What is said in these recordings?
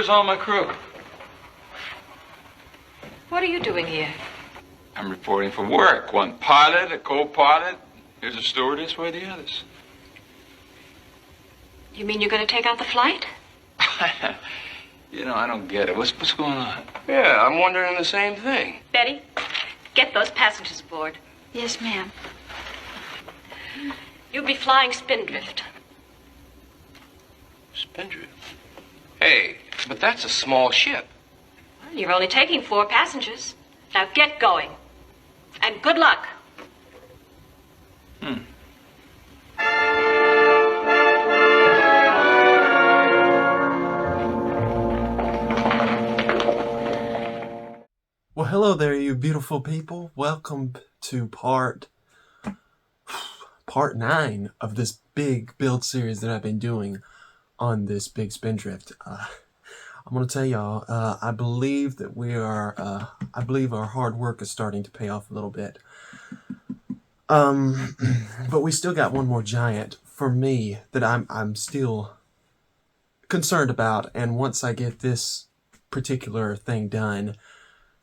Where's all my crew? What are you doing here? I'm reporting for work. One pilot, a co-pilot. Here's a stewardess. Where are the others? You mean you're going to take out the flight? You know, I don't get it. What's going on? Yeah, I'm wondering the same thing. Betty, get those passengers aboard. Yes, ma'am. You'll be flying Spindrift. Spindrift? Hey, but that's a small ship. Well, you're only taking 4 passengers. Now get going. And good luck. Well, hello there, you beautiful people. Welcome to part 9 of this big build series that I've been doing on this big Spindrift. I'm gonna tell y'all, I believe that I believe our hard work is starting to pay off a little bit. But we still got one more giant for me that I'm still concerned about, and once I get this particular thing done,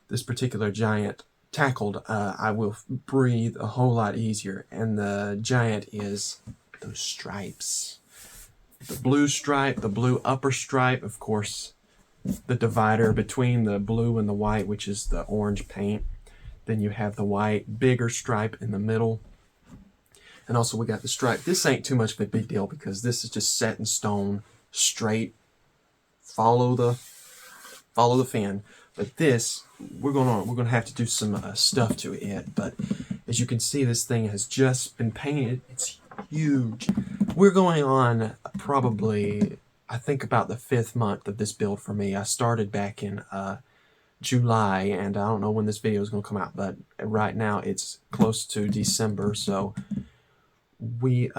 this particular giant tackled, I will breathe a whole lot easier. And the giant is those stripes. The blue stripe, the blue upper stripe, of course, the divider between the blue and the white, which is the orange paint. Then you have the white, bigger stripe in the middle. And also we got the stripe. This ain't too much of a big deal because this is just set in stone, straight, follow the fin. But this, we're gonna have to do some stuff to it. But as you can see, this thing has just been painted. It's huge. We're going on probably, I think, about the 5th month of this build for me. I started back in July, and I don't know when this video is gonna come out, but right now it's close to December, so we're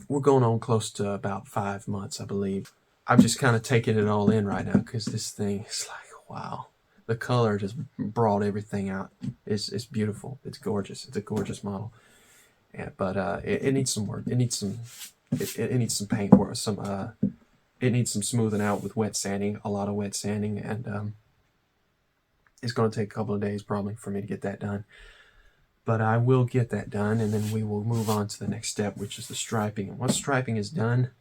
going on close to about 5 months, I believe. I'm just kind of taking it all in right now because this thing is like, wow. The color just brought everything out. It's beautiful. It's gorgeous. It's a gorgeous model. Yeah, but it needs some work. It needs some paint work. It needs some smoothing out with wet sanding. A lot of wet sanding, and it's going to take a couple of days probably for me to get that done. But I will get that done, and then we will move on to the next step, which is the striping. And once striping is done,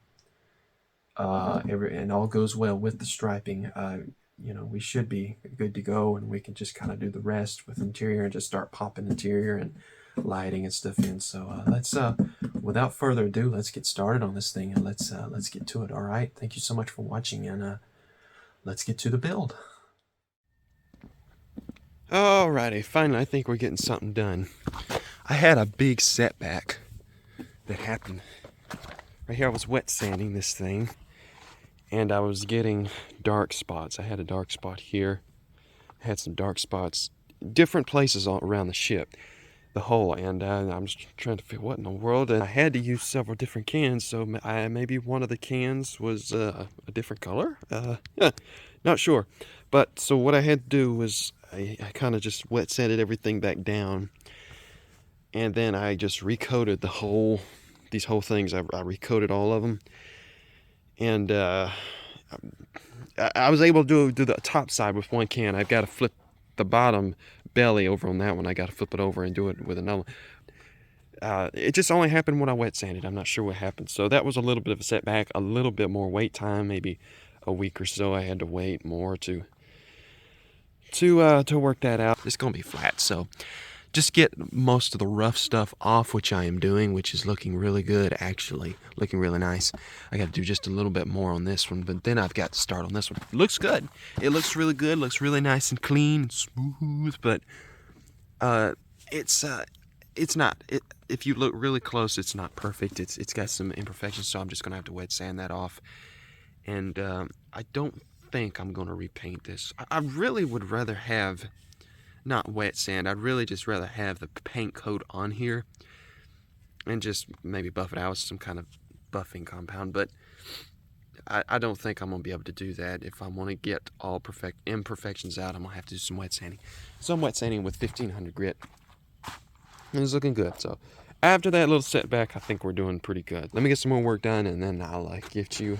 and all goes well with the striping, you know, we should be good to go, and we can just kind of do the rest with interior and just start popping interior and lighting and stuff in. So let's without further ado, let's get started on this thing, and let's get to it. All right, thank you so much for watching, and let's get to the build. Alrighty, finally I think we're getting something done. I had a big setback that happened right here. I was wet sanding this thing, and I was getting dark spots. I had a dark spot here. I had some dark spots, different places all around the ship, the hull, and I'm just trying to figure what in the world. And I had to use several different cans, so maybe one of the cans was a different color. Not sure. But so what I had to do was I kind of just wet sanded everything back down, and then I just recoated these whole things. I recoated all of them. And I was able to do the top side with one can. I've got to flip the bottom belly over on that one. I got to flip it over and do it with another one. It just only happened when I wet sanded. I'm not sure what happened. So that was a little bit of a setback, a little bit more wait time, maybe a week or so. I had to wait more to work that out. It's going to be flat, so just get most of the rough stuff off, which I am doing, which is looking really good, actually. Looking really nice. I got to do just a little bit more on this one, but then I've got to start on this one. It looks good. It looks really good. Looks really nice and clean and smooth, but it's not. If you look really close, it's not perfect. It's got some imperfections, so I'm just going to have to wet sand that off. And I don't think I'm going to repaint this. I really would rather have not wet sand. I'd really just rather have the paint coat on here and just maybe buff it out with some kind of buffing compound. But I don't think I'm going to be able to do that. If I want to get all imperfections out, I'm going to have to do some wet sanding. So I'm wet sanding with 1500 grit. And it's looking good. So after that little setback, I think we're doing pretty good. Let me get some more work done, and then I'll get you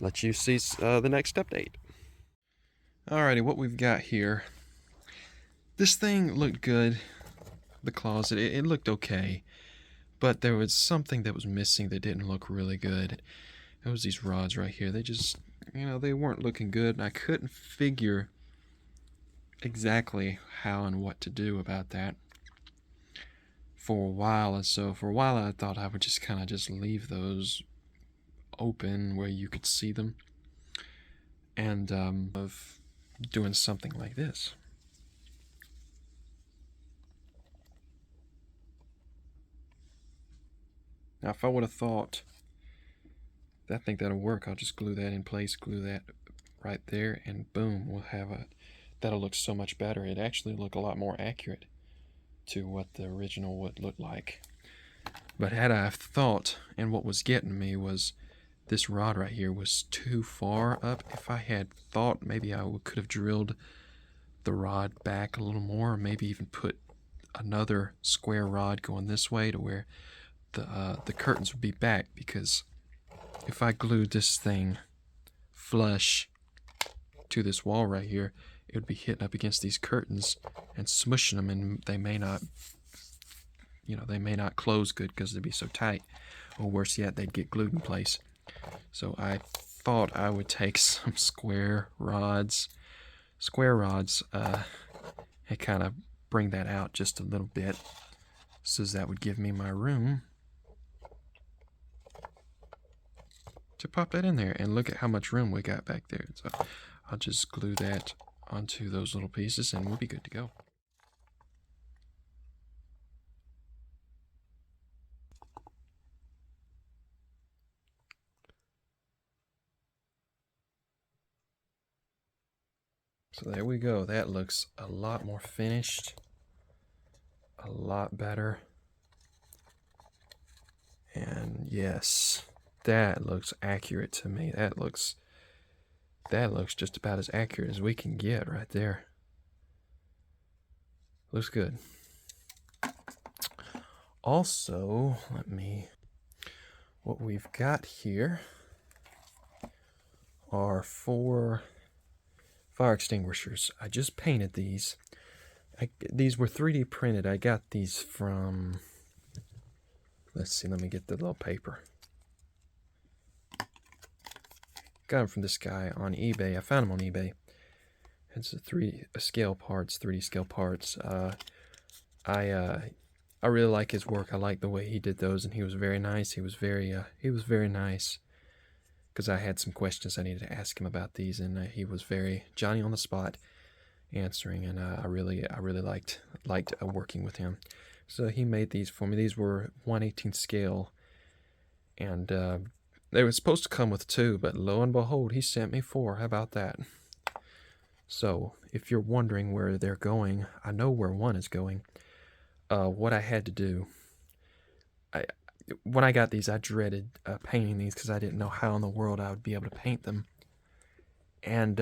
let you see the next update. Alrighty, what we've got here. This thing looked good. The closet, it looked okay. But there was something that was missing that didn't look really good. It was these rods right here. They just, they weren't looking good. And I couldn't figure exactly how and what to do about that for a while. And so for a while I thought I would just kind of just leave those open where you could see them. And of doing something like this. Now, if I would have thought that I think that'll work, I'll just glue that in place, glue that right there, and boom, we'll have that'll look so much better. It actually look a lot more accurate to what the original would look like. But had I thought, and what was getting me was this rod right here was too far up. If I had thought, maybe I could have drilled the rod back a little more, or maybe even put another square rod going this way to where the curtains would be back, because if I glued this thing flush to this wall right here, it would be hitting up against these curtains and smushing them, and they may not close good because they'd be so tight, or worse yet, they'd get glued in place. So I thought I would take some square rods and kind of bring that out just a little bit, so that would give me my room to pop that in there. And look at how much room we got back there. So I'll just glue that onto those little pieces and we'll be good to go. So there we go. That looks a lot more finished, a lot better. And yes, that looks accurate to me. That looks just about as accurate as we can get right there. Looks good. Also, what we've got here are 4 fire extinguishers. I just painted these. These were 3D printed. I got these from, let's see, let me get the little paper. Got them from this guy on eBay. I found them on eBay. It's a 3D scale parts. I really like his work. I like the way he did those, and he was very nice. He was very nice, because I had some questions I needed to ask him about these, and he was very Johnny on the spot answering, and I really liked working with him. So he made these for me. These were 1/18 scale, and they were supposed to come with 2, but lo and behold, he sent me 4. How about that? So if you're wondering where they're going, I know where one is going. What I had to do, when I got these, I dreaded painting these because I didn't know how in the world I would be able to paint them. And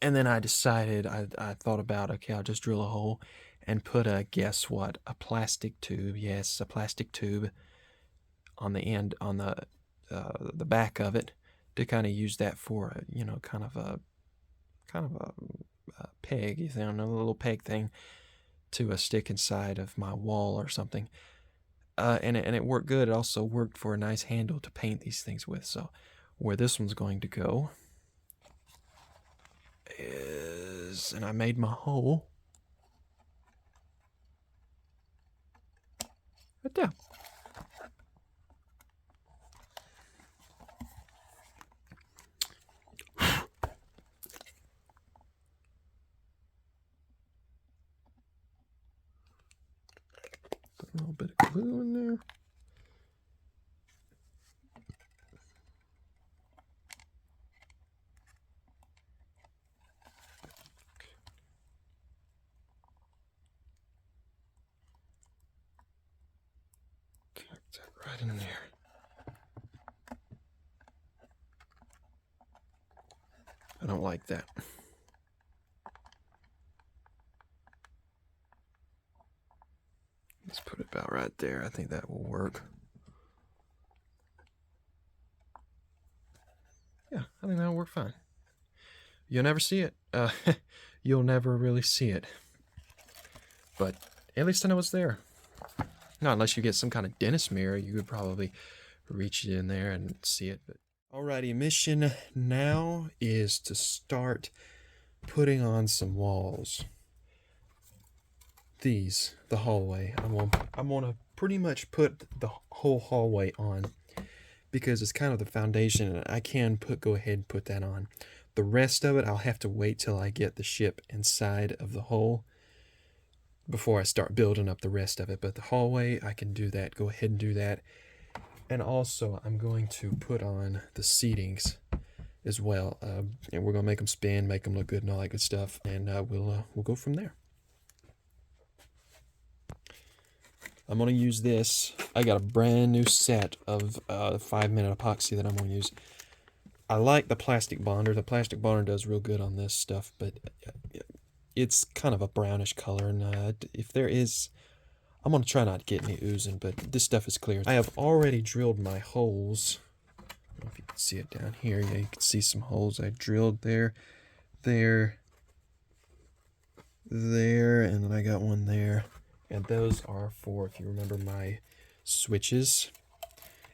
then I decided, I thought about, okay, I'll just drill a hole and put guess what, a plastic tube. Yes, a plastic tube on the end, on the back of it, to kind of use that for kind of a peg, a little peg thing to stick inside of my wall or something. And it worked good. It also worked for a nice handle to paint these things with. So where this one's going to go is, and I made my hole right there. Put a little bit of glue in there. Tuck that right in there. I don't like that. Let's put it about right there. I think that will work. work fine. You'll never see it. You'll never really see it. But at least I know it's there. Not unless you get some kind of dentist mirror, you could probably reach it in there and see it. But alrighty, mission now is to start putting on some walls. The hallway. I'm gonna pretty much put the whole hallway on because it's kind of the foundation, and I can go ahead and put that on. The rest of it, I'll have to wait till I get the ship inside of the hole before I start building up the rest of it. But the hallway, I can do that. Go ahead and do that. And also, I'm going to put on the seatings as well, and we're gonna make them spin, make them look good, and all that good stuff. And we'll go from there. I'm going to use this. I got a brand new set of 5-minute epoxy that I'm going to use. I like the plastic bonder. The plastic bonder does real good on this stuff, but it's kind of a brownish color. And if there is, I'm going to try not to get any oozing, but this stuff is clear. I have already drilled my holes. I don't know if you can see it down here. Yeah, you can see some holes I drilled there, there, and then I got one there. And those are for, if you remember, my switches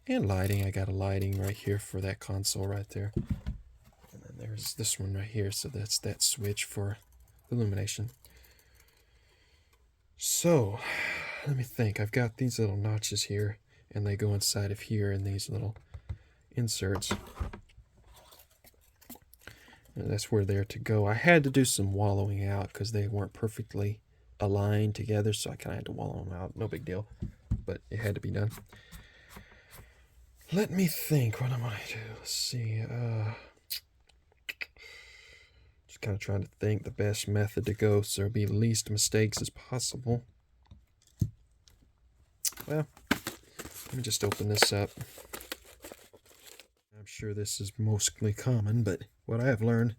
and lighting. I got a lighting right here for that console right there. And then there's this one right here. So that's that switch for illumination. So, let me think. I've got these little notches here, and they go inside of here in these little inserts. And that's where they're to go. I had to do some wallowing out because they weren't perfectly aligned together, so I kind of had to wallow them out. No big deal, but it had to be done. Let me think. What am I do? Let's see. Just kind of trying to think the best method to go so there'll be least mistakes as possible. Well, let me just open this up. I'm sure this is mostly common, but what I have learned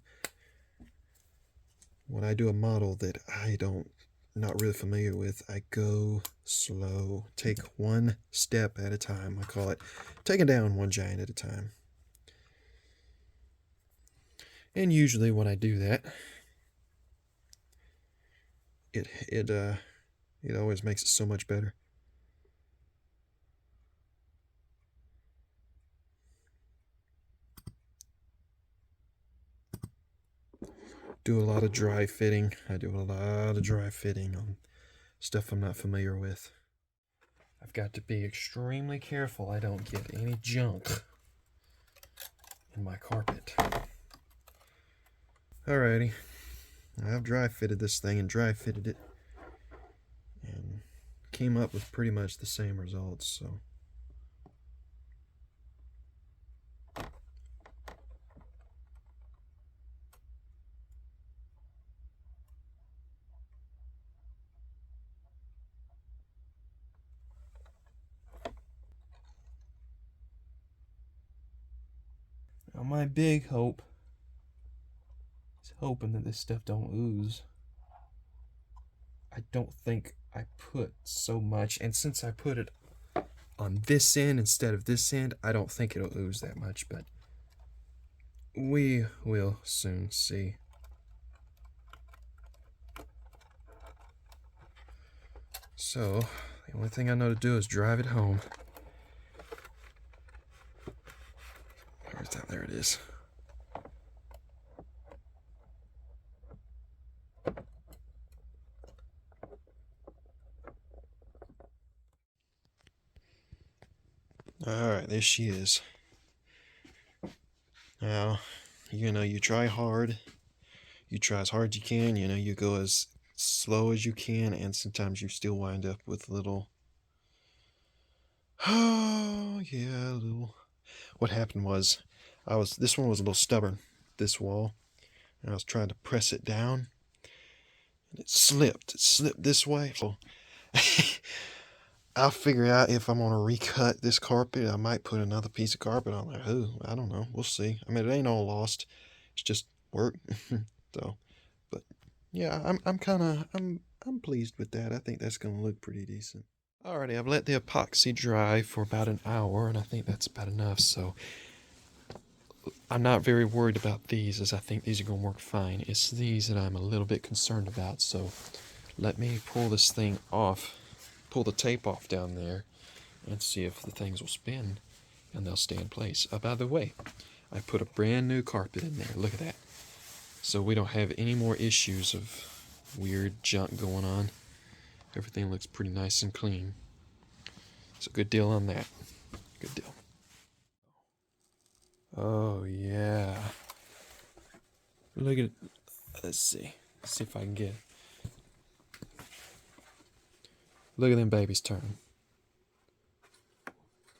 when I do a model that not really familiar with, I go slow. Take one step at a time. I call it taking down one giant at a time. And usually when I do that, it always makes it so much better. Do a lot of dry fitting. I do a lot of dry fitting on stuff I'm not familiar with. I've got to be extremely careful I don't get any junk in my carpet. Alrighty. I've dry fitted this thing and dry fitted it, and came up with pretty much the same results, so. Now my big hope is hoping that this stuff don't ooze. I don't think I put so much, and since I put it on this end instead of this end, I don't think it'll ooze that much, but we will soon see. So, the only thing I know to do is drive it home. Where's that? There it is. Alright, there she is. Now, you try hard. You try as hard as you can. You go as slow as you can, and sometimes you still wind up with little... Oh, yeah, little... What happened was, this one was a little stubborn, this wall, and I was trying to press it down, and it slipped. It slipped this way. So I'll figure out if I'm gonna recut this carpet. I might put another piece of carpet on there. Ooh, I don't know. We'll see. I mean, it ain't all lost. It's just work. So, but yeah, I'm pleased with that. I think that's gonna look pretty decent. Alrighty, I've let the epoxy dry for about an hour, and I think that's about enough. So I'm not very worried about these, as I think these are going to work fine. It's these that I'm a little bit concerned about. So let me pull this thing off, pull the tape off down there, and see if the things will spin and they'll stay in place. By the way, I put a brand new carpet in there. Look at that. So we don't have any more issues of weird junk going on. Everything looks pretty nice and clean. It's a good deal on that. Good deal. Oh yeah. Look at it. Let's see. Let's see if I can get it. Look at them babies turn.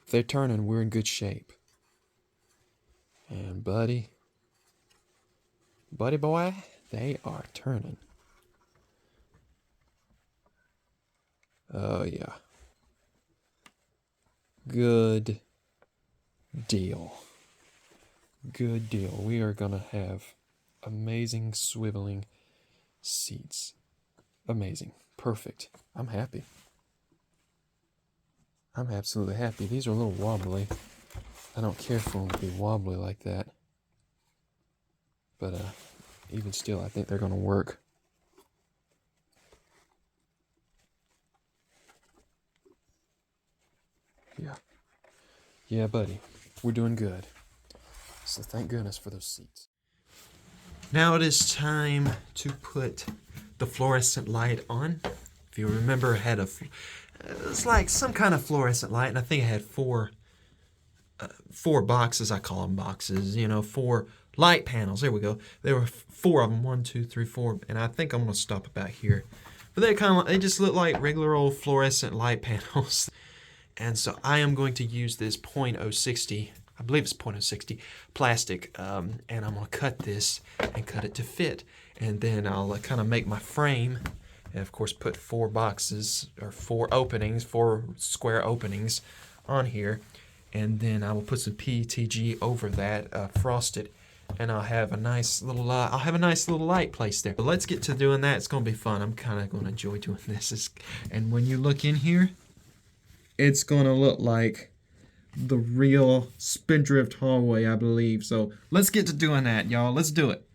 If they're turning, we're in good shape. And buddy boy, they are turning. Oh yeah. Good deal. Good deal. We are gonna have amazing swiveling seats. Amazing. Perfect. I'm happy. I'm absolutely happy. These are a little wobbly. I don't care for them to be wobbly like that. But even still, I think they're gonna work. Yeah. Yeah, buddy. We're doing good. So thank goodness for those seats. Now it is time to put the fluorescent light on. If you remember, I had it's like some kind of fluorescent light, and I think I had four boxes. I call them boxes. You know, 4 light panels. There we go. There were 4 of them. 1, 2, 3, 4, and I think I'm gonna stop about here. But they just look like regular old fluorescent light panels. And so I am going to use this .060, I believe it's .060 plastic, and I'm going to cut this and cut it to fit. And then I'll kind of make my frame, and of course put 4 boxes, or 4 openings, 4 square openings on here. And then I will put some PETG over that, frosted, and I'll have a nice little light placed there. But let's get to doing that. It's going to be fun. I'm kind of going to enjoy doing this. And when you look in here, it's going to look like the real Spindrift hallway, I believe. So let's get to doing that, y'all. Let's do it.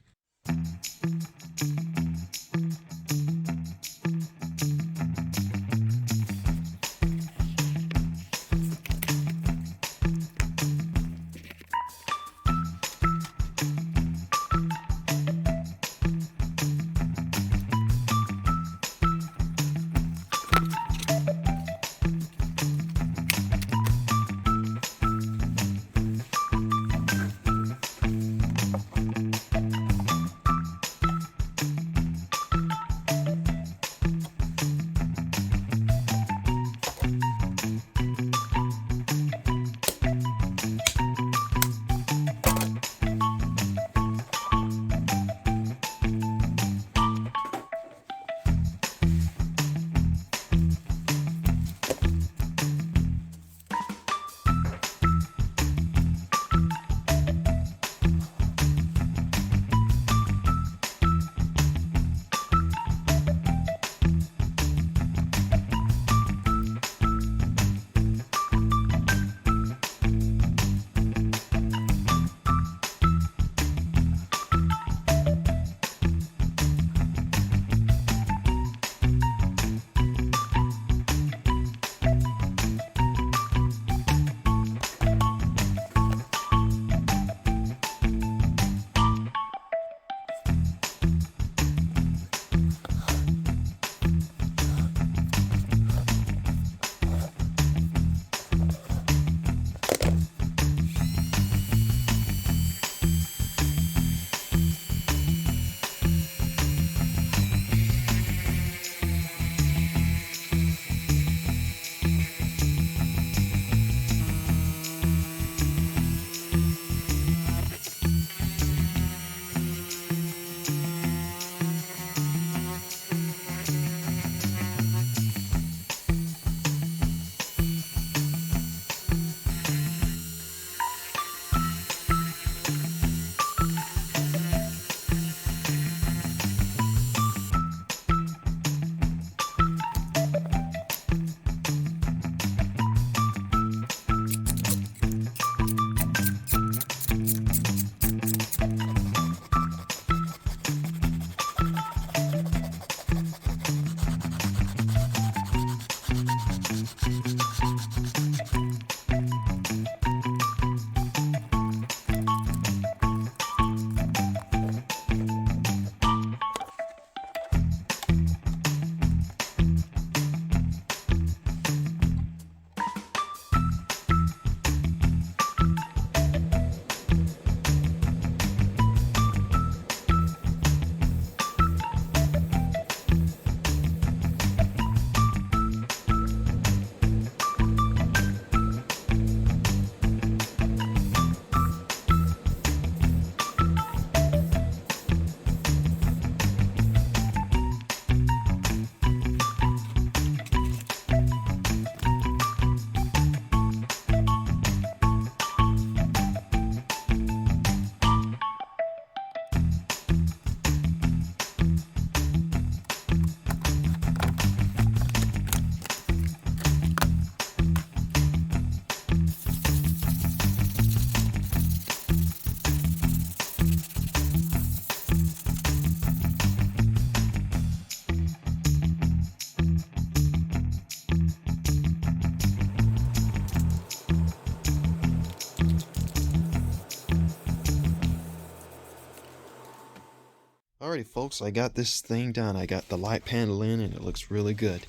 Alrighty, folks, I got this thing done. I got the light panel in, and it looks really good.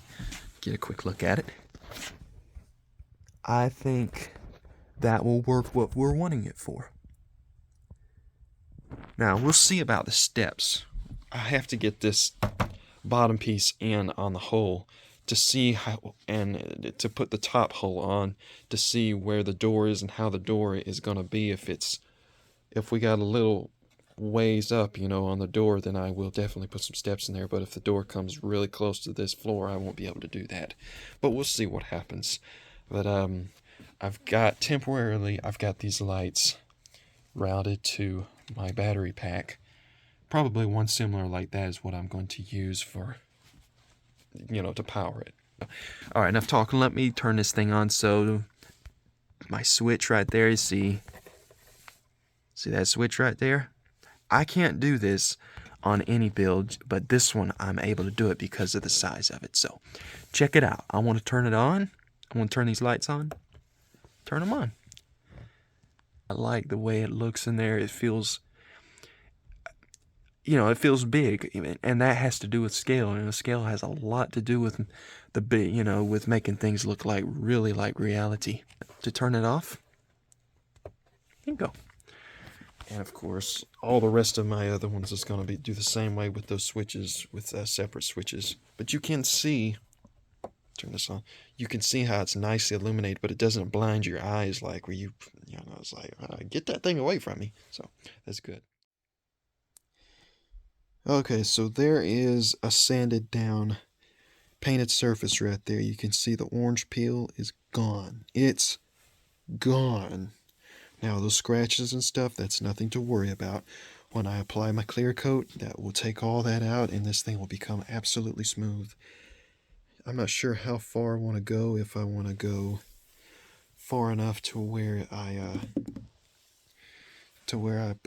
Get a quick look at it. I think that will work what we're wanting it for. Now, we'll see about the steps. I have to get this bottom piece in on the hole to see how, and to put the top hole on to see where the door is and how the door is going to be. If we got a little ways up, you know, on the door, then I will definitely put some steps in there. But if the door comes really close to this floor, I won't be able to do that. But we'll see what happens. But I've got these lights routed to my battery pack. Probably one similar like that is what I'm going to use for, you know, to power it. All right, enough talking. Let me turn this thing on. So my switch right there, you see that switch right there? I can't do this on any build, but this one I'm able to do it because of the size of it. So check it out. I want to turn it on. I want to turn these lights on. Turn them on. I like the way it looks in there. It feels, you know, it feels big, and that has to do with scale. And the scale has a lot to do with the big, you know, with making things look like really like reality. To turn it off, here you go. And of course, all the rest of my other ones is going to do the same way with those switches, with separate switches. But you can see, turn this on, you can see how it's nicely illuminated, but it doesn't blind your eyes like where you know, it's like, get that thing away from me. So that's good. Okay, so there is a sanded down painted surface right there. You can see the orange peel is gone. It's gone. Now, those scratches and stuff, that's nothing to worry about. When I apply my clear coat, that will take all that out, and this thing will become absolutely smooth. I'm not sure how far I want to go, if I want to go far enough to where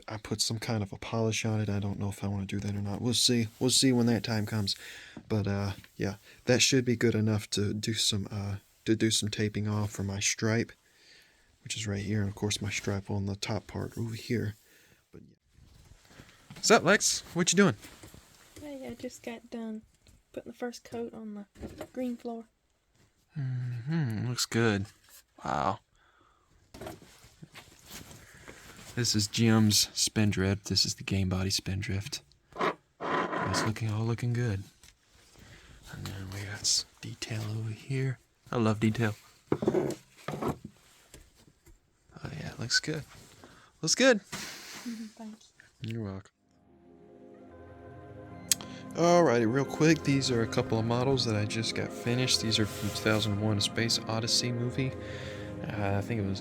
I put some kind of a polish on it. I don't know if I want to do that or not. We'll see. We'll see when that time comes. But yeah, that should be good enough to do some taping off for my stripe, which is right here, and of course my stripe on the top part over here. But yeah. What's up, Lex? What you doing? Hey, I just got done putting the first coat on the green floor. Looks good. Wow. This is Jim's Spindrift. This is the game body Spindrift. It's all looking good. And then we got some detail over here. I love detail. Oh yeah, it looks good. Looks good. Thank you. You're welcome. Alrighty, real quick, these are a couple of models that I just got finished. These are from 2001: A Space Odyssey movie. I think it was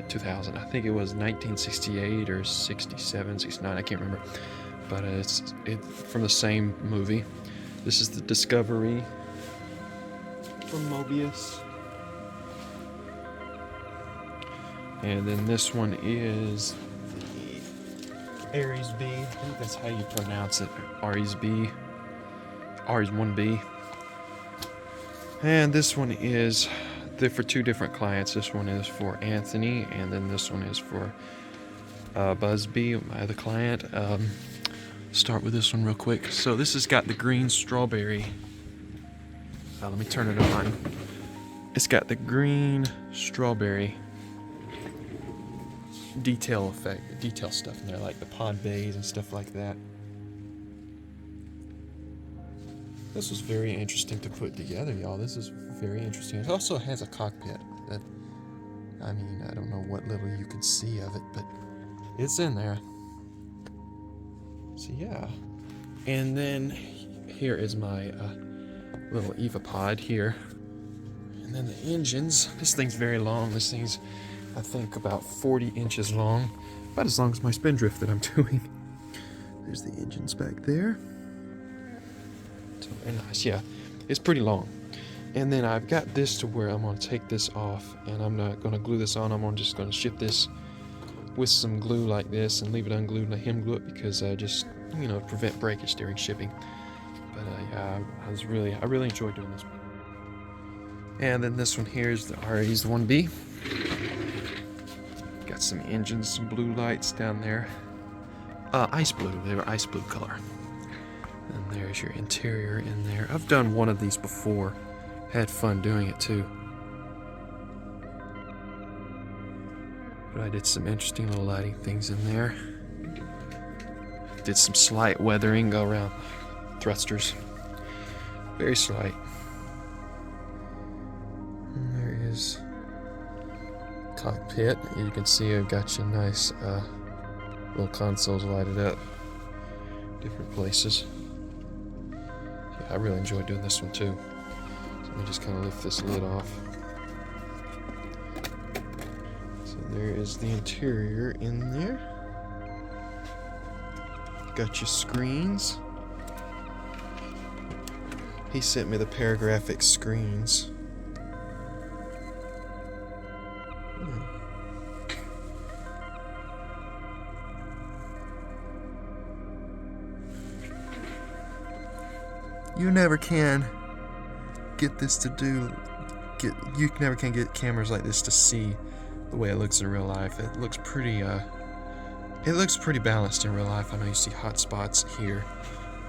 2000. I think it was 1968 or 67, 69. I can't remember. But it's from the same movie. This is the Discovery from Mobius. And then this one is the Aries B. I think that's how you pronounce it. Aries B. Aries 1B. And this one is for two different clients. This one is for Anthony, and then this one is for Busby, my other client. Start with this one real quick. So this has got the green strawberry. Let me turn it on. It's got the green strawberry detail stuff in there, like the pod bays and stuff like that. This was very interesting to put together, y'all. This is very interesting. It also has a cockpit that, I mean, I don't know what little you can see of it, but it's in there. So yeah. And then here is my little Eva pod here. And then the engines. This thing's very long. This thing's, I think, about 40 inches long. About as long as my Spindrift that I'm doing. There's the engines back there. So very nice. Yeah, it's pretty long. And then I've got this to where I'm going to take this off, and I'm not going to glue this on. I'm just going to ship this with some glue like this and leave it unglued and let him glue it, because just, you know, prevent breakage during shipping. But yeah, I really enjoyed doing this one. And then this one here is the Aries 1B. Got some engines, some blue lights down there. ice blue. They were ice blue color. And there's your interior in there. I've done one of these before. Had fun doing it too. But I did some interesting little lighting things in there. Did some slight weathering around thrusters. Very slight. And there is cockpit. You can see I've got you nice little consoles lighted up. Different places. Yeah, I really enjoyed doing this one too. So let me just kind of lift this lid off. So there is the interior in there. Got your screens. He sent me the paragraphic screens. You never can get this to do. You never can get cameras like this to see the way it looks in real life. It looks pretty. It looks pretty balanced in real life. I know you see hot spots here,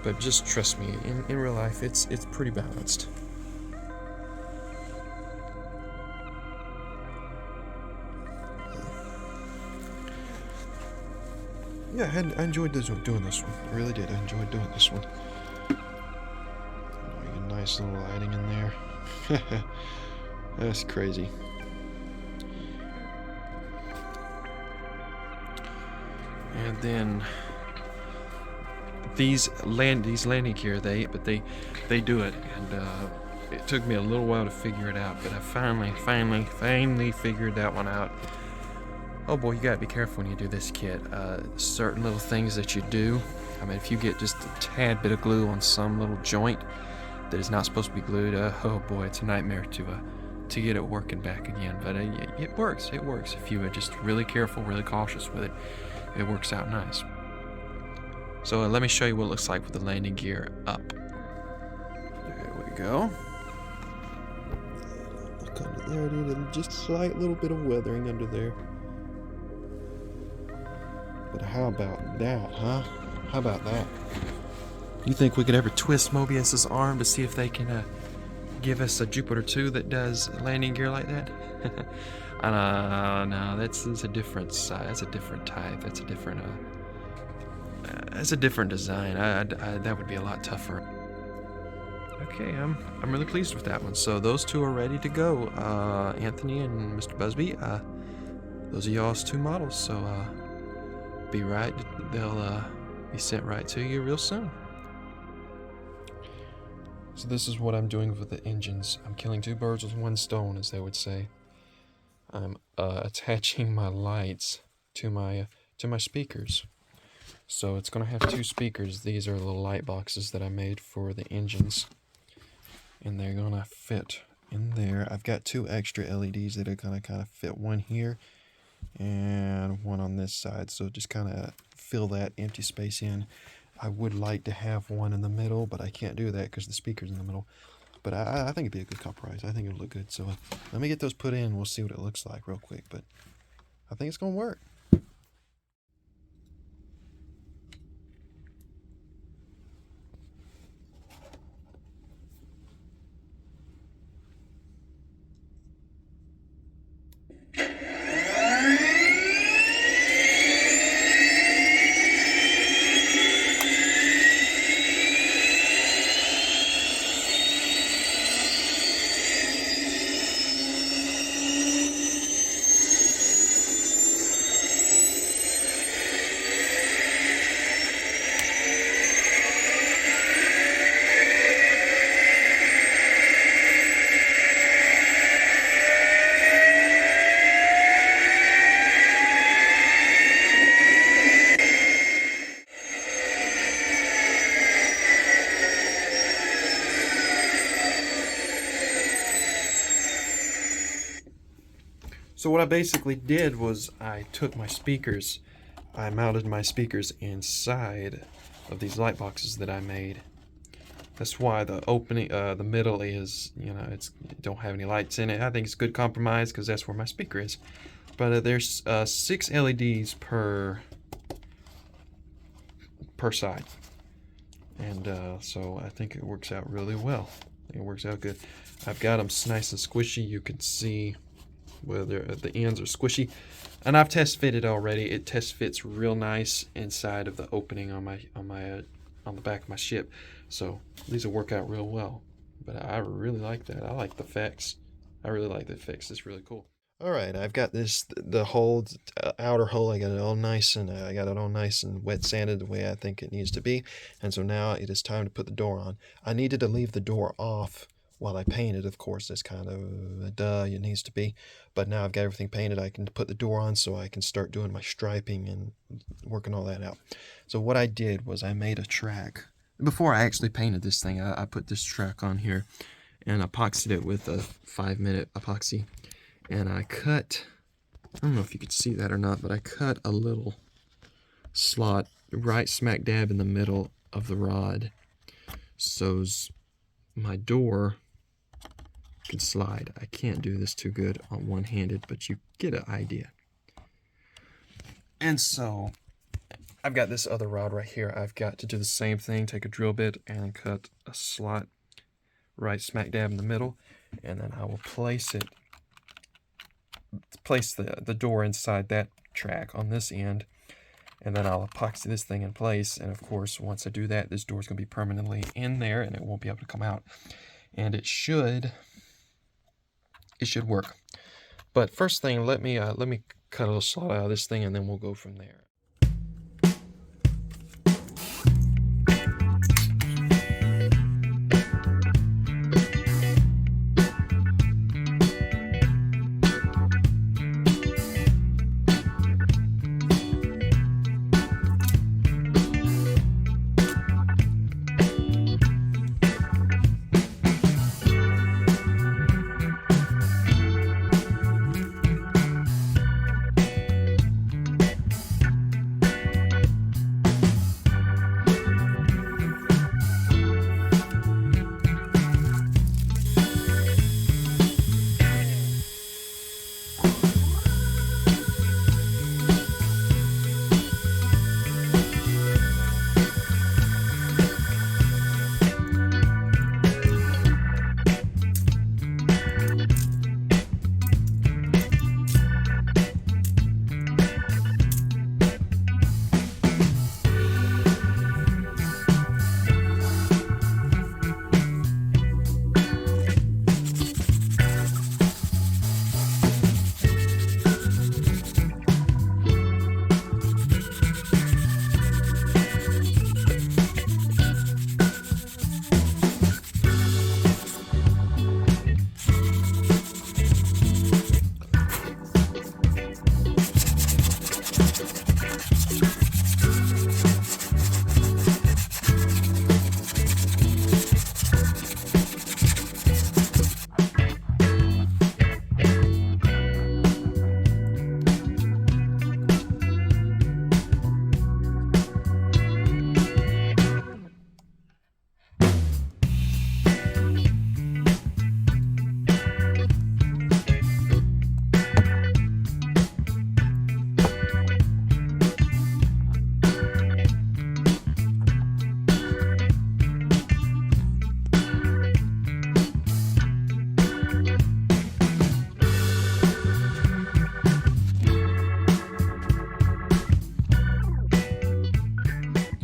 but just trust me, in real life, it's pretty balanced. Yeah, I enjoyed doing this one. I really did. I enjoyed doing this one. Nice little lighting in there. That's crazy. And then these landing gear, they do it, and it took me a little while to figure it out, but I finally figured that one out. Oh boy, you gotta be careful when you do this kit. Certain little things that you do. I mean, if you get just a tad bit of glue on some little joint that is not supposed to be glued, oh boy, it's a nightmare to get it working back again. But it works. It works if you are just really careful, really cautious with it. It works out nice. So let me show you what it looks like with the landing gear up. There we go. Look under there, dude. Just a slight little bit of weathering under there. But how about that, huh? How about that? You think we could ever twist Mobius's arm to see if they can give us a Jupiter 2 that does landing gear like that? No, that's a different size. That's a different type. That's a different design. That would be a lot tougher. Okay, I'm really pleased with that one. So those two are ready to go. Anthony and Mr. Busby. Those are y'all's two models. So be right. They'll be sent right to you real soon. So this is what I'm doing with the engines. I'm killing two birds with one stone, as they would say. I'm attaching my lights to my speakers. So it's going to have two speakers. These are little light boxes that I made for the engines, and they're going to fit in there. I've got two extra LEDs that are going to kind of fit, one here and one on this side. So just kind of fill that empty space in. I would like to have one in the middle, but I can't do that because the speaker's in the middle. But I think it'd be a good compromise. I think it'll look good. So let me get those put in. We'll see what it looks like real quick. But I think it's going to work. So what I basically did was I took my speakers, I mounted my speakers inside of these light boxes that I made. That's why the opening, the middle is, it don't have any lights in it. I think it's a good compromise because that's where my speaker is. But there's 6 LEDs per per side. And so I think it works out really well. It works out good. I've got them nice and squishy. You can see where the ends are squishy. And I've test fitted already. It test fits real nice inside of the opening on the back of my ship. So these will work out real well. But I really like that. I like the effects. I really like the effects. It's really cool. All right, I've got the whole outer hull. I got it all nice and wet sanded the way I think it needs to be. And so now it is time to put the door on. I needed to leave the door off while I painted. Of course, that's kind of a duh. It needs to be. But now I've got everything painted. I can put the door on so I can start doing my striping and working all that out. So what I did was I made a track. Before I actually painted this thing, I put this track on here and epoxied it with a 5-minute epoxy. And I cut, I don't know if you could see that or not, but I cut a little slot right smack dab in the middle of the rod so my door can slide. I can't do this too good on one-handed, but you get an idea. And so I've got this other rod right here. I've got to do the same thing, take a drill bit and cut a slot right smack dab in the middle, and then I will place the door inside that track on this end, and then I'll epoxy this thing in place. And of course, once I do that, this door is going to be permanently in there and it won't be able to come out, and it should work. But first thing, let me cut a little slot out of this thing, and then we'll go from there.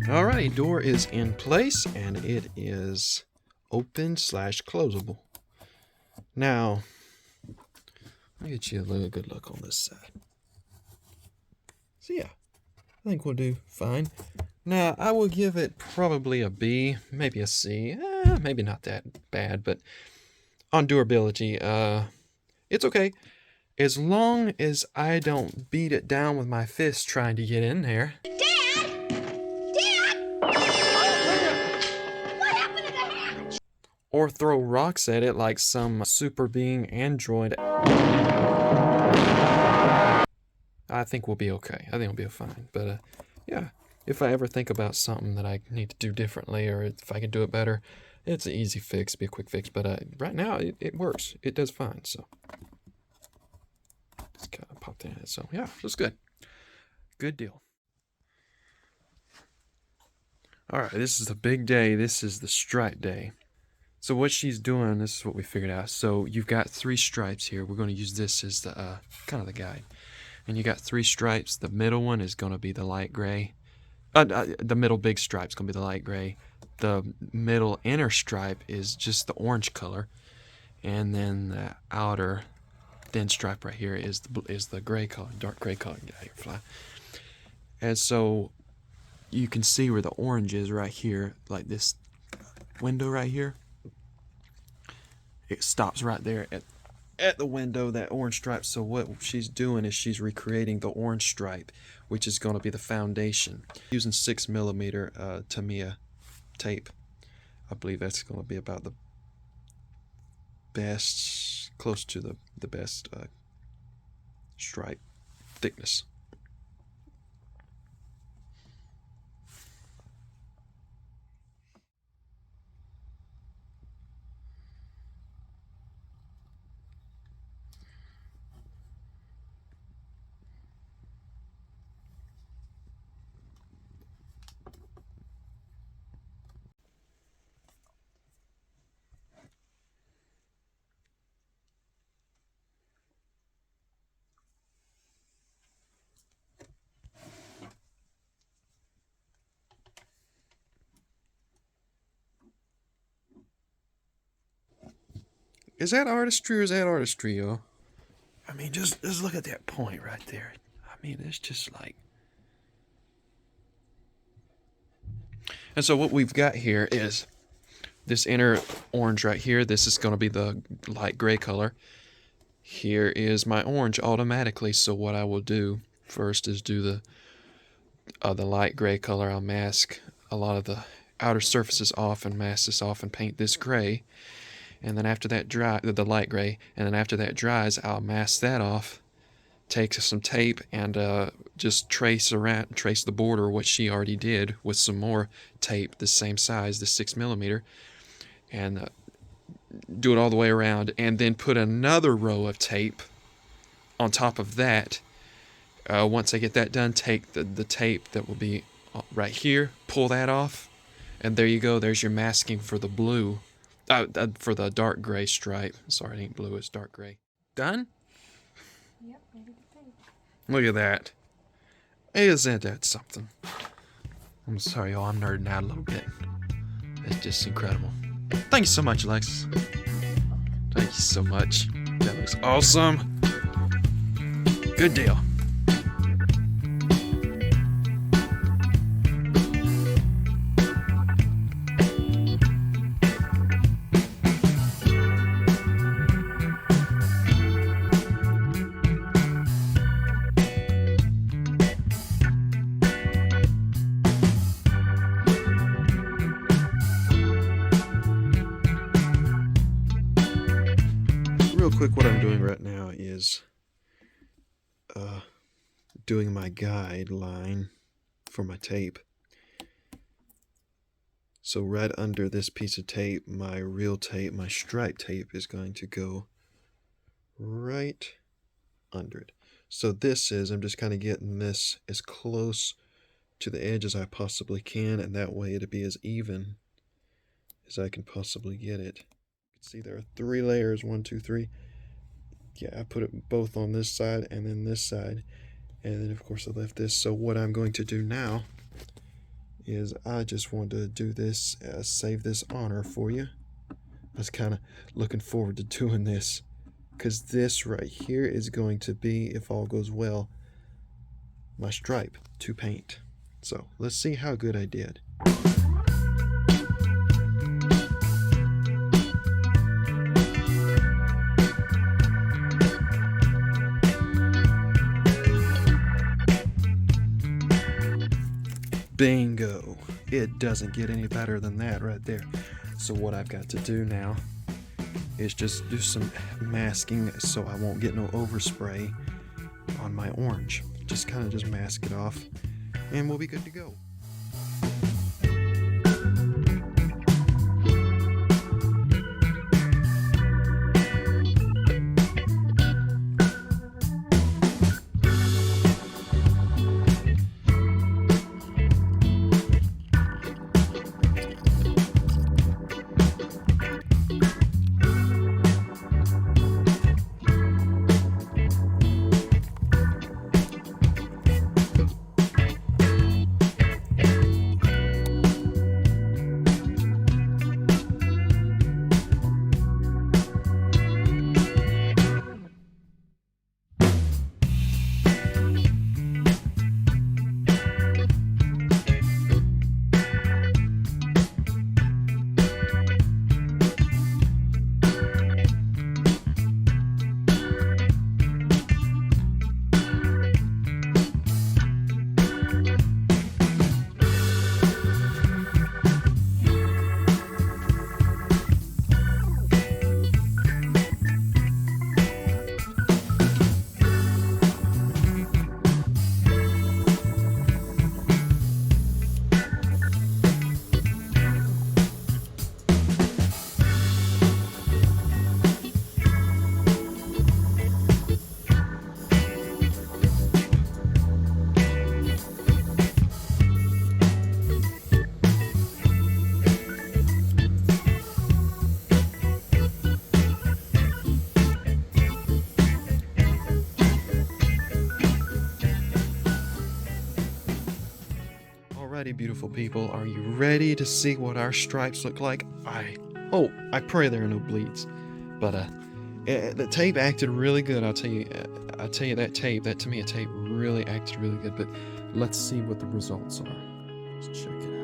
Alrighty, door is in place and it is open / closable. Now, I'll get you a good look on this side. So yeah, I think we'll do fine. Now, I will give it probably a B, maybe a C. Maybe not that bad, but on durability, it's okay. As long as I don't beat it down with my fist trying to get in there. Or throw rocks at it like some super being android. I think we'll be okay. I think we'll be fine. But yeah, if I ever think about something that I need to do differently, or if I can do it better, it's an easy fix, be a quick fix. But right now, it works. It does fine. So just kind of pop that in. So yeah, that's good. Good deal. Alright, this is the big day. This is the stripe day. So what she's doing, this is what we figured out. So you've got 3 stripes here. We're going to use this as the kind of the guide. And you got 3 stripes. The middle one is going to be the light gray. The middle big stripe is going to be the light gray. The middle inner stripe is just the orange color. And then the outer thin stripe right here is the gray color, dark gray color. Get out of here, fly. And so you can see where the orange is right here, like this window right here. It stops right there at the window, that orange stripe. So what she's doing is she's recreating the orange stripe, which is going to be the foundation. Using 6mm Tamiya tape. I believe that's going to be about the best, close to the best stripe thickness. Is that artistry or is that artistry, yo? I mean, just look at that point right there. I mean, it's just like... And so what we've got here is this inner orange right here. This is going to be the light gray color. Here is my orange automatically. So what I will do first is do the light gray color. I'll mask a lot of the outer surfaces off and mask this off and paint this gray. And then after that dry, the light gray, and then after that dries, I'll mask that off, take some tape, and just trace the border, what she already did, with some more tape, the same size, the 6mm, and do it all the way around, and then put another row of tape on top of that. Once I get that done, take the tape that will be right here, pull that off, and there you go. There's your masking for the blue. For the dark gray stripe. Sorry, it ain't blue, it's dark gray. Done? Yep, ready to paint. Look at that. Isn't that something? I'm sorry, y'all, I'm nerding out a little bit. It's just incredible. Thank you so much, Alexis. Thank you so much. That looks awesome. Good deal. Real quick, what I'm doing right now is doing my guideline for my tape. So right under this piece of tape, my real tape, my stripe tape, is going to go right under it. So this is, I'm just kind of getting this as close to the edge as I possibly can, and that way it'll be as even as I can possibly get it. You can see there are 3 layers, 1, 2, 3. Yeah, I put it both on this side and then this side, and then of course I left this. So what I'm going to do now is I just want to do this, save this honor for you. I was kind of looking forward to doing this, because this right here is going to be, if all goes well, my stripe to paint. So let's see how good I did. Bingo! It doesn't get any better than that right there. So what I've got to do now is just do some masking so I won't get no overspray on my orange. Just kind of just mask it off and we'll be good to go. beautiful people. Are you ready to see what our stripes look like? I pray there are no bleeds. But the tape acted really good. I'll tell you that tape. That to me, a tape really acted really good. But let's see what the results are. Let's check it out.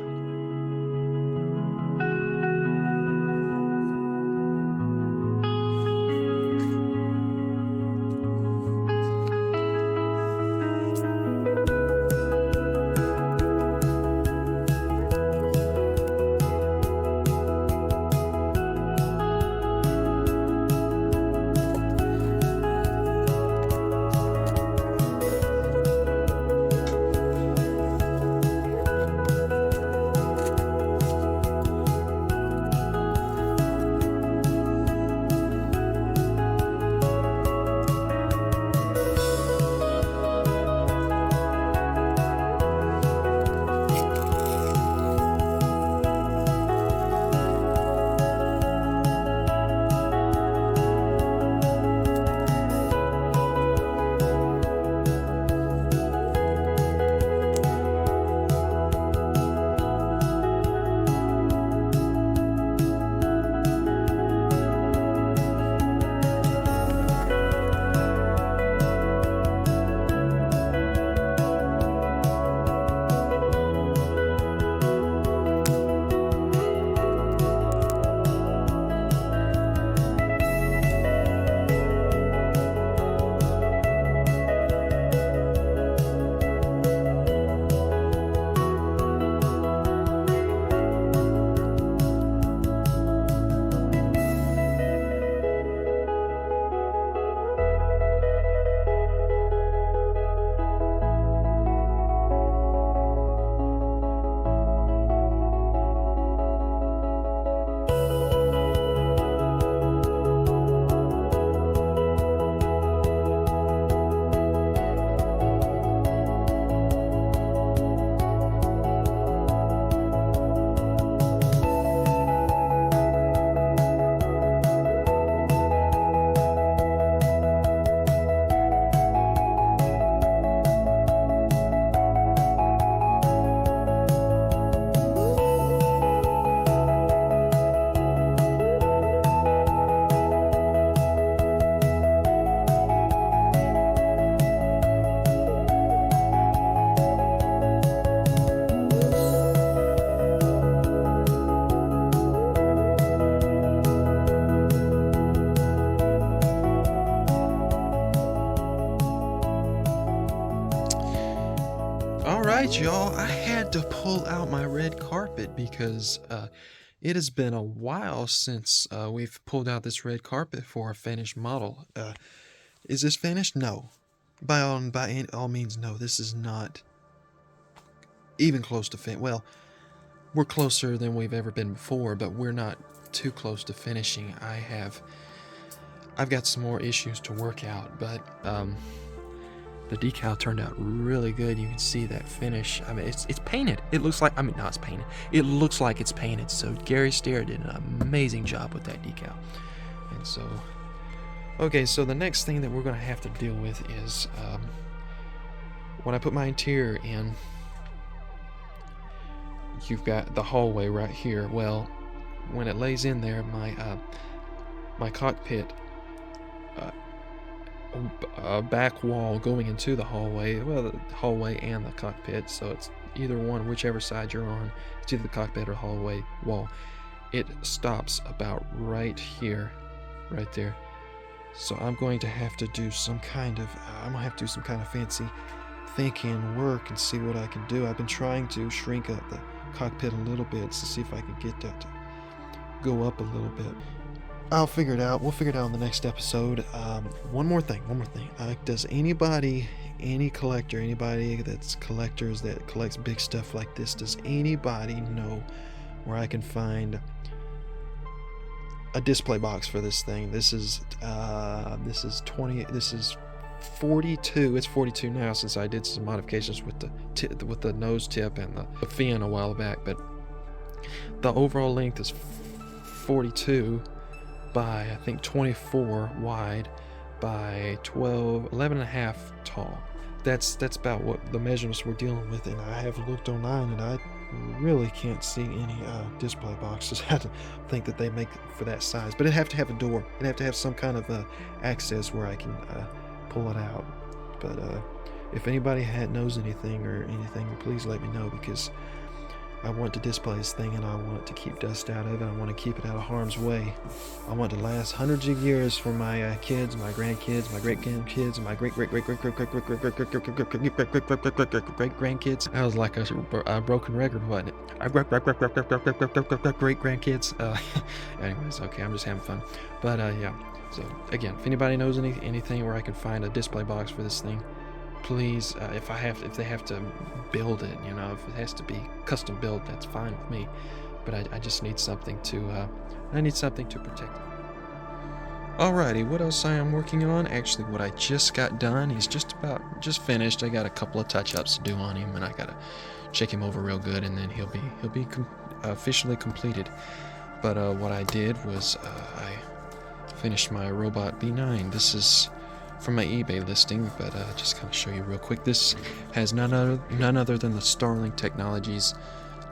Alright, y'all, I had to pull out my red carpet because it has been a while since we've pulled out this red carpet for a finished model. Is this finished? No. By all means, no. This is not even close to finished. Well, we're closer than we've ever been before, but we're not too close to finishing. I've got some more issues to work out, but the decal turned out really good. You can see that finish. I mean, it's painted. It looks like, no, it's painted. It looks like it's painted. So Gary Stair did an amazing job with that decal. And so, okay, so the next thing that we're going to have to deal with is when I put my interior in, you've got the hallway right here. Well, when it lays in there, my cockpit back wall going into the hallway, well, the hallway and the cockpit, so it's either one, whichever side you're on, it's either the cockpit or hallway wall. It stops about right here, right there. So I'm going to have to do some kind of fancy thinking work and see what I can do. I've been trying to shrink up the cockpit a little bit to see if I can get that to go up a little bit. I'll figure it out. We'll figure it out in the next episode. One more thing. Does anybody that's collectors that collects big stuff like this, does anybody know where I can find a display box for this thing? This is 42. It's 42 now since I did some modifications with the nose tip and the fin a while back, but the overall length is 42 by I think 24 wide by 11 and a half tall. That's about what the measurements we're dealing with, and I have looked online and really can't see any display boxes. I had to think that they make for that size, but it'd have to have a door. It'd have to have some kind of access where I can pull it out. But if anybody knows anything or anything, please let me know, because I want to display this thing and I want to keep dust out of it. I want to keep it out of harm's way. I want to last hundreds of years for my kids, my grandkids, my great-grandkids, my great-great-great-great-great-great-great-great-great-great-great-great-grandkids. That was like a broken record, wasn't it? Great-grandkids. Anyways, okay, I'm just having fun. But yeah. So again, if anybody knows anything where I can find a display box for this thing, please, if they have to build it, you know, if it has to be custom built, that's fine with me. But I just need something to protect it. Alrighty, what else I am working on? Actually, what I just got done, he's just finished. I got a couple of touch-ups to do on him, and I gotta check him over real good, and then he'll be officially completed. But what I did was I finished my robot B9. This is from my eBay listing, but just kind of show you real quick. This has none other than the Starling Technologies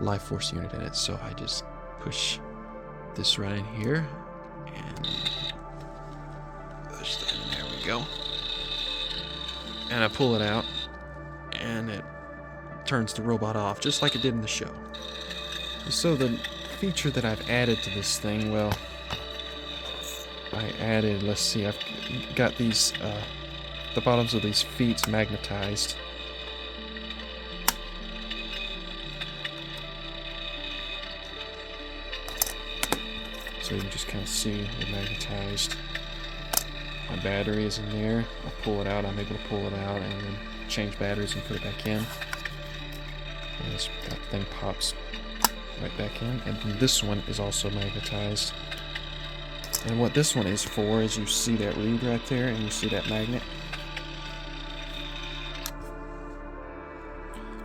Life Force unit in it. So I just push this right in here, and push that in. There we go. And I pull it out, and it turns the robot off, just like it did in the show. So the feature that I've added to this thing, well, I added, let's see, I've got these, the bottoms of these feet magnetized. So you can just kind of see they're magnetized. My battery is in there. I pull it out, I'm able to pull it out and then change batteries and put it back in. And that thing pops right back in. And this one is also magnetized. And what this one is for is, you see that reed right there, and you see that magnet.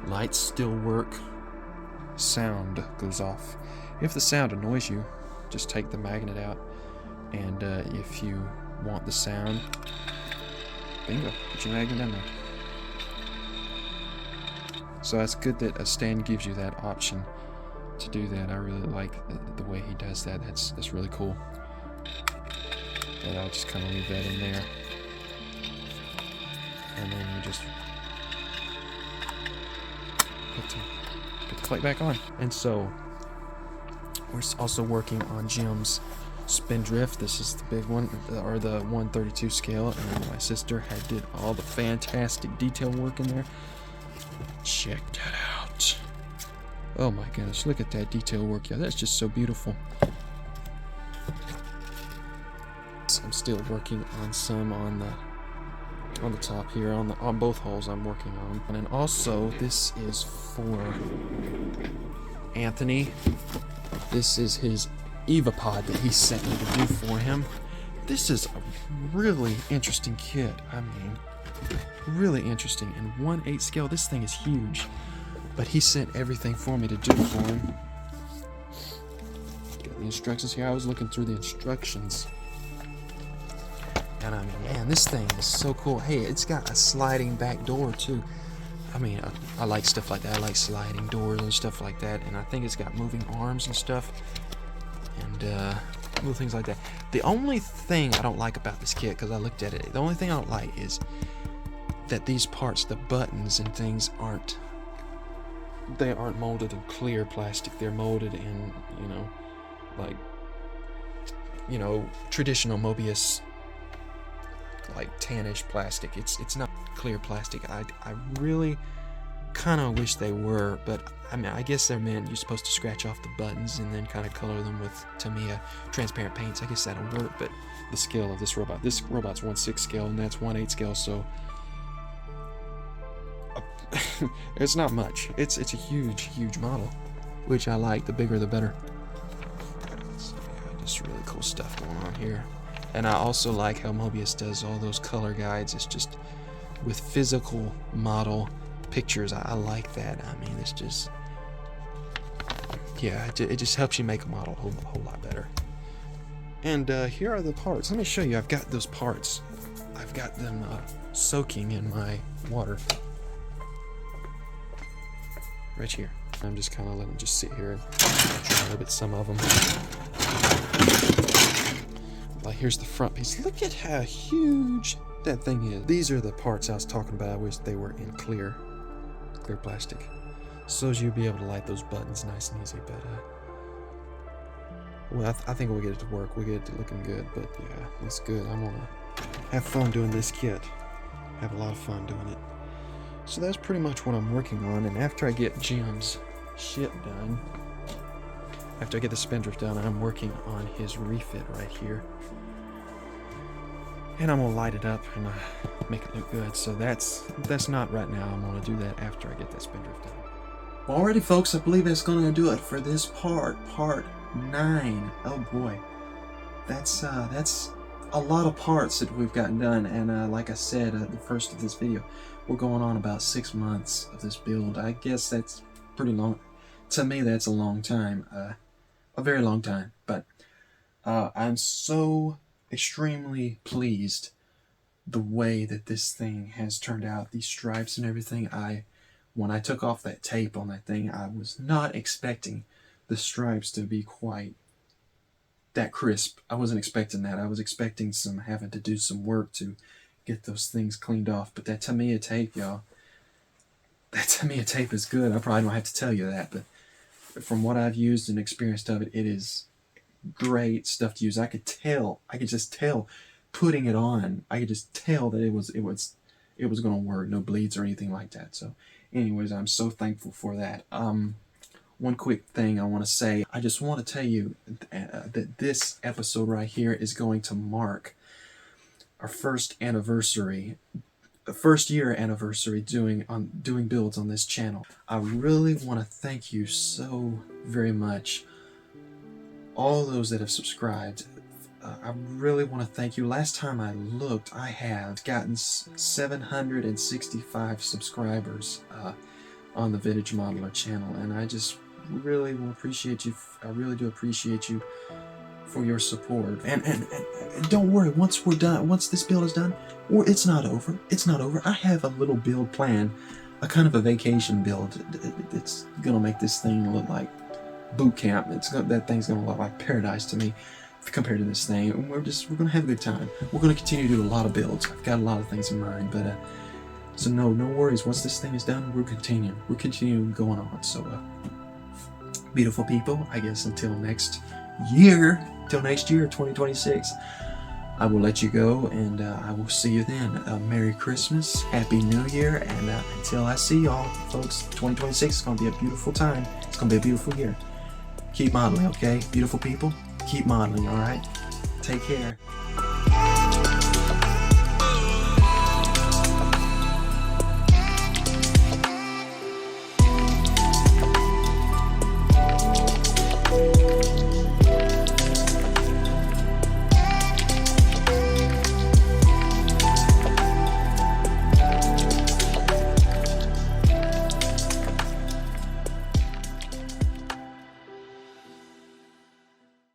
Lights still work. Sound goes off. If the sound annoys you, just take the magnet out. And if you want the sound, bingo, put your magnet in there. So that's good that a stand gives you that option to do that. I really like the way he does that. That's really cool. But I'll just kind of leave that in there, and then you just put the plate back on. And so we're also working on Jim's Spindrift. This is the big one, or the 132 scale, and my sister did all the fantastic detail work in there. Check that out. Oh my goodness, look at that detail work. Yeah, that's just so beautiful. I'm still working on some on the top here, on both holes I'm working on. And also, this is for Anthony. This is his EvaPod that he sent me to do for him. This is a really interesting kit. I mean, really interesting. And 1/8 scale, this thing is huge. But he sent everything for me to do for him. Got the instructions here. I was looking through the instructions. And I mean, man, this thing is so cool. Hey, it's got a sliding back door too. I mean, I like stuff like that. I like sliding doors and stuff like that. And I think it's got moving arms and stuff. And little things like that. The only thing I don't like about this kit, because I looked at it, the only thing I don't like is that these parts, the buttons and things, aren't molded in clear plastic. They're molded in, like, traditional Mobius, like tannish plastic. It's not clear plastic. I really kind of wish they were, but I mean, I guess they're meant, you're supposed to scratch off the buttons and then kind of color them with Tamiya transparent paints. I guess that'll work, but the scale of this robot's 1/6 scale, and that's 1/8 scale, so it's not much. It's a huge model, which I like. The bigger the better. So yeah, just really cool stuff going on here. And I also like how Mobius does all those color guides. It's just with physical model pictures. I like that. I mean, it's just, yeah, it just helps you make a model a whole lot better. And here are the parts. Let me show you. I've got those parts. I've got them soaking in my water. Right here. I'm just kind of letting them just sit here and try a little bit some of them. Like here's the front piece. Look at how huge that thing is. These are the parts I was talking about. I wish they were in clear plastic, so as you'll be able to light those buttons nice and easy. But well, I think we'll get it to work. We'll get it to looking good. But yeah, it's good. I'm gonna have fun doing this kit. Have a lot of fun doing it. So that's pretty much what I'm working on. And after I get Jim's shit done, after I get the Spindrift done, I'm working on his refit right here. And I'm gonna light it up and make it look good. So that's not right now. I'm gonna do that after I get that Spindrift done. Alrighty, folks, I believe that's gonna do it for this part 9. Oh boy, that's a lot of parts that we've gotten done. And like I said at the first of this video, we're going on about 6 months of this build. I guess that's pretty long. To me, that's a long time, a very long time. But I'm so extremely pleased the way that this thing has turned out. These stripes and everything. When I took off that tape on that thing, I was not expecting the stripes to be quite that crisp. I wasn't expecting that. I was expecting having to do some work to get those things cleaned off. But that Tamiya tape, y'all, that Tamiya tape is good. I probably don't have to tell you that, but from what I've used and experienced of it, it is great stuff to use. I could just tell putting it on. I could just tell that it was going to work. No bleeds or anything like that. So anyways, I'm so thankful for that. One quick thing I want to say. I just want to tell you that this episode right here is going to mark our first year anniversary doing builds on this channel. I really want to thank you so very much, all those that have subscribed. I really want to thank you. Last time I looked, I have gotten 765 subscribers on the Vintage Modeler channel, and I just really will appreciate you. I really do appreciate you for your support. And don't worry, once we're done, once this build is done, it's not over. It's not over. I have a little build plan, a kind of a vacation build. It's gonna make this thing look like boot camp. That thing's gonna look like paradise to me compared to this thing. And we're gonna have a good time. We're gonna continue to do a lot of builds. I've got a lot of things in mind, but so no worries. Once this thing is done, we're continuing going on. So beautiful people, I guess until next year, 2026, I will let you go, and I will see you then. Merry Christmas, Happy New Year, and until I see y'all, folks, 2026 is going to be a beautiful time. It's going to be a beautiful year. Keep modeling, okay? Beautiful people, keep modeling, all right? Take care.